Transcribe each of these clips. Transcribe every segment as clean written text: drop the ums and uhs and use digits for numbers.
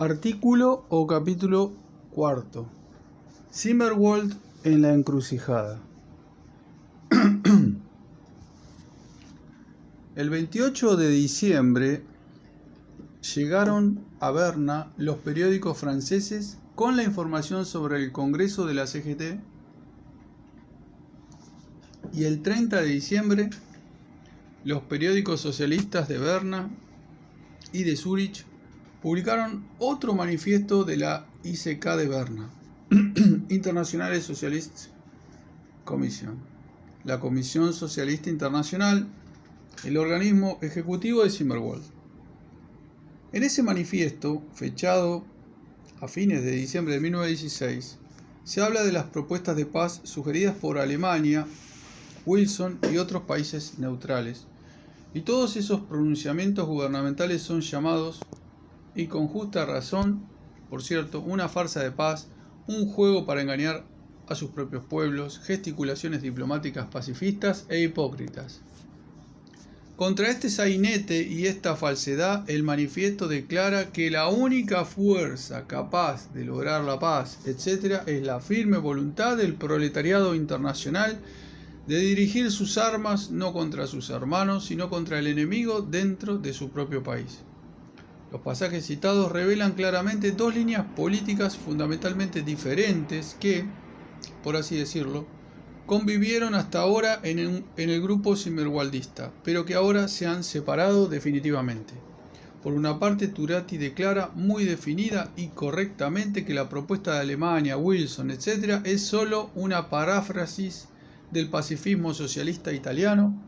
Artículo o capítulo cuarto. Zimmerwald en la encrucijada. El 28 de diciembre llegaron a Berna los periódicos franceses con la información sobre el Congreso de la CGT, y el 30 de diciembre los periódicos socialistas de Berna y de Zúrich publicaron otro manifiesto de la ICK de Berna, International Socialist Commission, la Comisión Socialista Internacional, el organismo ejecutivo de Zimmerwald. En ese manifiesto, fechado a fines de diciembre de 1916, se habla de las propuestas de paz sugeridas por Alemania, Wilson y otros países neutrales, y todos esos pronunciamientos gubernamentales son llamados, y con justa razón, por cierto, una farsa de paz, un juego para engañar a sus propios pueblos, gesticulaciones diplomáticas pacifistas e hipócritas. Contra este sainete y esta falsedad, el manifiesto declara que la única fuerza capaz de lograr la paz, etc., es la firme voluntad del proletariado internacional de dirigir sus armas no contra sus hermanos, sino contra el enemigo dentro de su propio país. Los pasajes citados revelan claramente dos líneas políticas fundamentalmente diferentes que, por así decirlo, convivieron hasta ahora en el grupo zimmerwaldista, pero que ahora se han separado definitivamente. Por una parte, Turati declara muy definida y correctamente que la propuesta de Alemania, Wilson, etc., es solo una paráfrasis del pacifismo socialista italiano,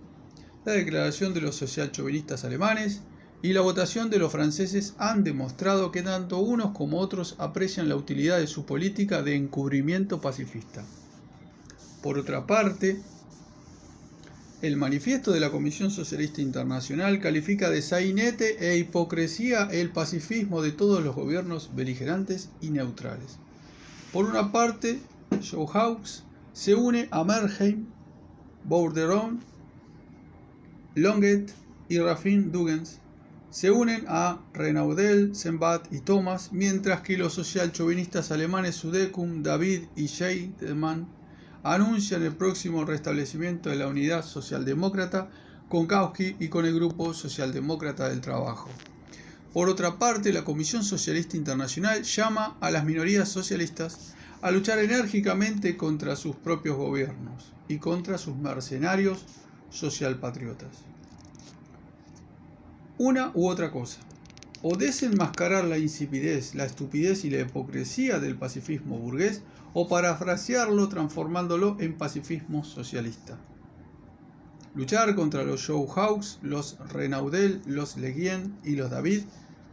la declaración de los socialchauvinistas alemanes y la votación de los franceses han demostrado que tanto unos como otros aprecian la utilidad de su política de encubrimiento pacifista. Por otra parte, el manifiesto de la Comisión Socialista Internacional califica de sainete e hipocresía el pacifismo de todos los gobiernos beligerantes y neutrales. Por una parte, Schauhaus se une a Merheim, Bourderon, Longuet y Raffin-Dugens. Se unen a Renaudel, Sembat y Thomas, mientras que los socialchauvinistas alemanes Sudecum, David y Scheidemann anuncian el próximo restablecimiento de la unidad socialdemócrata con Kautsky y con el Grupo Socialdemócrata del Trabajo. Por otra parte, la Comisión Socialista Internacional llama a las minorías socialistas a luchar enérgicamente contra sus propios gobiernos y contra sus mercenarios socialpatriotas. Una u otra cosa: o desenmascarar la insipidez, la estupidez y la hipocresía del pacifismo burgués, o parafrasearlo transformándolo en pacifismo socialista. Luchar contra los Schauhaus, los Renaudel, los Leguien y los David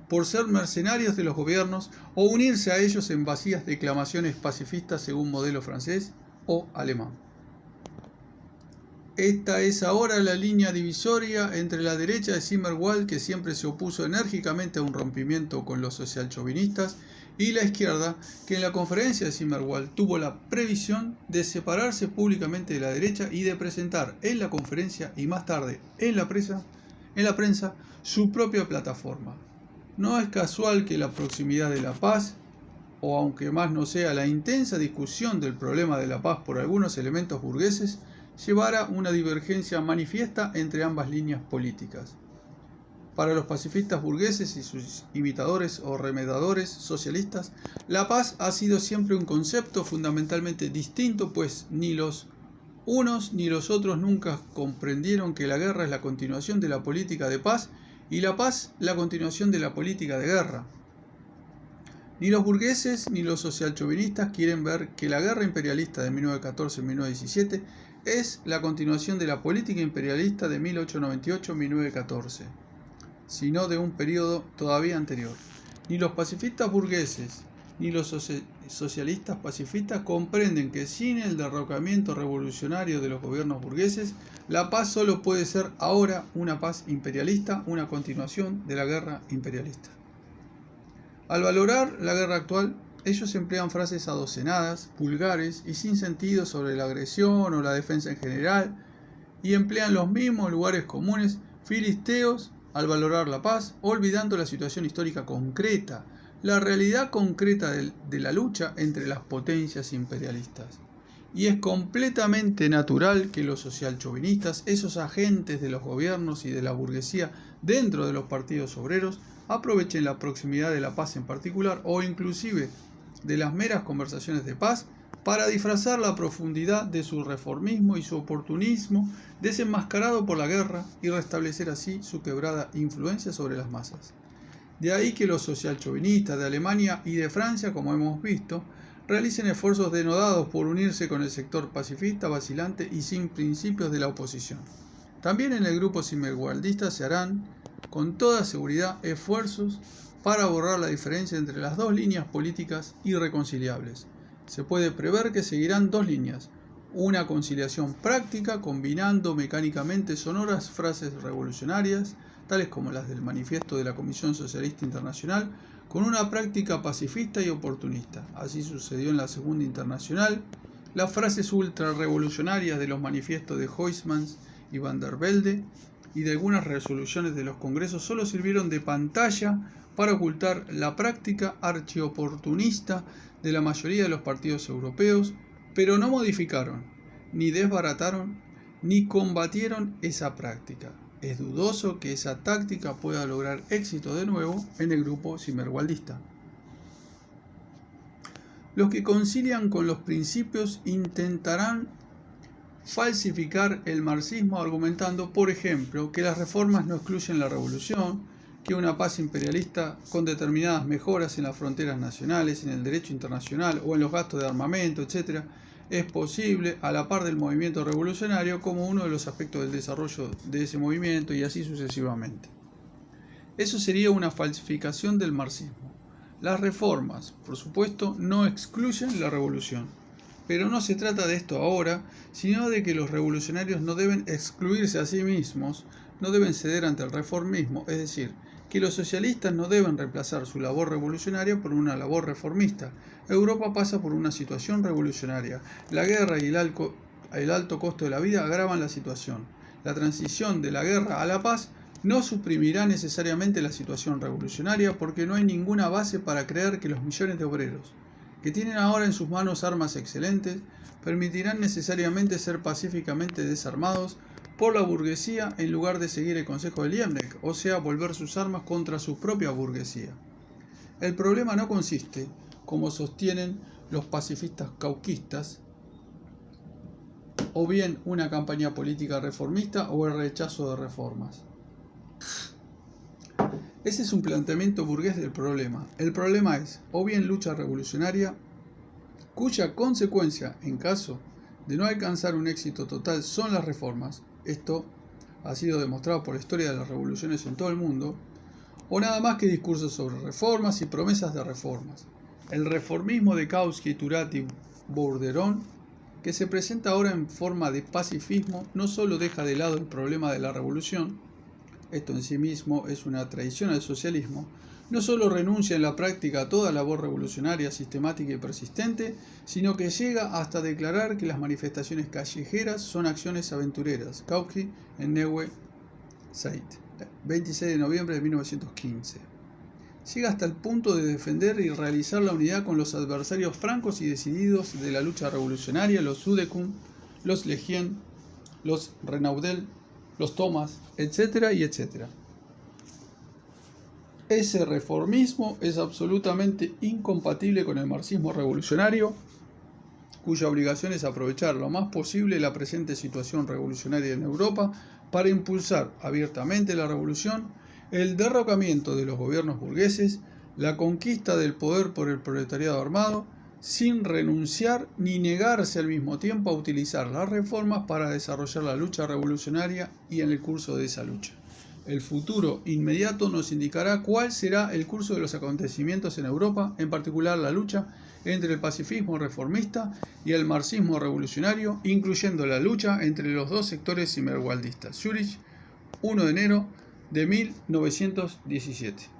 por ser mercenarios de los gobiernos, o unirse a ellos en vacías declamaciones pacifistas según modelo francés o alemán. Esta es ahora la línea divisoria entre la derecha de Zimmerwald, que siempre se opuso enérgicamente a un rompimiento con los socialchauvinistas, y la izquierda, que en la conferencia de Zimmerwald tuvo la previsión de separarse públicamente de la derecha y de presentar en la conferencia y más tarde en la prensa su propia plataforma. No es casual que la proximidad de la paz, o aunque más no sea la intensa discusión del problema de la paz por algunos elementos burgueses, llevara una divergencia manifiesta entre ambas líneas políticas. Para los pacifistas burgueses y sus imitadores o remedadores socialistas, la paz ha sido siempre un concepto fundamentalmente distinto, pues ni los unos ni los otros nunca comprendieron que la guerra es la continuación de la política de paz y la paz la continuación de la política de guerra. Ni los burgueses ni los socialchauvinistas quieren ver que la guerra imperialista de 1914-1917 es la continuación de la política imperialista de 1898-1914, sino de un periodo todavía anterior. Ni los pacifistas burgueses ni los socialistas pacifistas comprenden que sin el derrocamiento revolucionario de los gobiernos burgueses, la paz solo puede ser ahora una paz imperialista, una continuación de la guerra imperialista. Al valorar la guerra actual, ellos emplean frases adocenadas, vulgares y sin sentido sobre la agresión o la defensa en general, y emplean los mismos lugares comunes filisteos al valorar la paz, olvidando la situación histórica concreta la realidad concreta de la lucha entre las potencias imperialistas. Y es completamente natural que los socialchauvinistas, esos agentes de los gobiernos y de la burguesía dentro de los partidos obreros, aprovechen la proximidad de la paz en particular o inclusive de las meras conversaciones de paz para disfrazar la profundidad de su reformismo y su oportunismo desenmascarado por la guerra y restablecer así su quebrada influencia sobre las masas. De ahí que los socialchauvinistas de Alemania y de Francia, como hemos visto, realicen esfuerzos denodados por unirse con el sector pacifista, vacilante y sin principios de la oposición. También en el grupo cimergualdista se harán, con toda seguridad, esfuerzos para borrar la diferencia entre las dos líneas políticas irreconciliables. Se puede prever que seguirán dos líneas, una conciliación práctica combinando mecánicamente sonoras frases revolucionarias, tales como las del manifiesto de la Comisión Socialista Internacional, con una práctica pacifista y oportunista. Así sucedió en la Segunda Internacional. Las frases ultrarrevolucionarias de los manifiestos de Huysmans y Van der Velde y de algunas resoluciones de los congresos solo sirvieron de pantalla para ocultar la práctica archioportunista de la mayoría de los partidos europeos, pero no modificaron, ni desbarataron, ni combatieron esa práctica. Es dudoso que esa táctica pueda lograr éxito de nuevo en el grupo cimergualdista. Los que concilian con los principios intentarán falsificar el marxismo argumentando, por ejemplo, que las reformas no excluyen la revolución, que una paz imperialista con determinadas mejoras en las fronteras nacionales, en el derecho internacional o en los gastos de armamento, etc., es posible a la par del movimiento revolucionario como uno de los aspectos del desarrollo de ese movimiento y así sucesivamente. Eso sería una falsificación del marxismo. Las reformas, por supuesto, no excluyen la revolución. Pero no se trata de esto ahora, sino de que los revolucionarios no deben excluirse a sí mismos, no deben ceder ante el reformismo, es decir, que los socialistas no deben reemplazar su labor revolucionaria por una labor reformista. Europa pasa por una situación revolucionaria. La guerra y el alto costo de la vida agravan la situación. La transición de la guerra a la paz no suprimirá necesariamente la situación revolucionaria porque no hay ninguna base para creer que los millones de obreros, que tienen ahora en sus manos armas excelentes, permitirán necesariamente ser pacíficamente desarmados por la burguesía en lugar de seguir el consejo de Liebknecht, o sea, volver sus armas contra su propia burguesía. El problema no consiste, como sostienen los pacifistas cauquistas, o bien una campaña política reformista o el rechazo de reformas. Ese es un planteamiento burgués del problema. El problema es, o bien lucha revolucionaria, cuya consecuencia, en caso de no alcanzar un éxito total, son las reformas. Esto ha sido demostrado por la historia de las revoluciones en todo el mundo, o nada más que discursos sobre reformas y promesas de reformas. El reformismo de Kautsky, Turati y Bourdieu, que se presenta ahora en forma de pacifismo, no solo deja de lado el problema de la revolución, esto en sí mismo es una traición al socialismo, no solo renuncia en la práctica a toda labor revolucionaria sistemática y persistente, sino que llega hasta declarar que las manifestaciones callejeras son acciones aventureras. Kautsky en Neue Zeit, 26 de noviembre de 1915. Llega hasta el punto de defender y realizar la unidad con los adversarios francos y decididos de la lucha revolucionaria, los Sudekun, los Legien, los Renaudel, los Thomas, etc. y etc. Ese reformismo es absolutamente incompatible con el marxismo revolucionario, cuya obligación es aprovechar lo más posible la presente situación revolucionaria en Europa para impulsar abiertamente la revolución, el derrocamiento de los gobiernos burgueses, la conquista del poder por el proletariado armado, sin renunciar ni negarse al mismo tiempo a utilizar las reformas para desarrollar la lucha revolucionaria y en el curso de esa lucha. El futuro inmediato nos indicará cuál será el curso de los acontecimientos en Europa, en particular la lucha entre el pacifismo reformista y el marxismo revolucionario, incluyendo la lucha entre los dos sectores cimergualdistas. Zúrich, 1 de enero de 1917.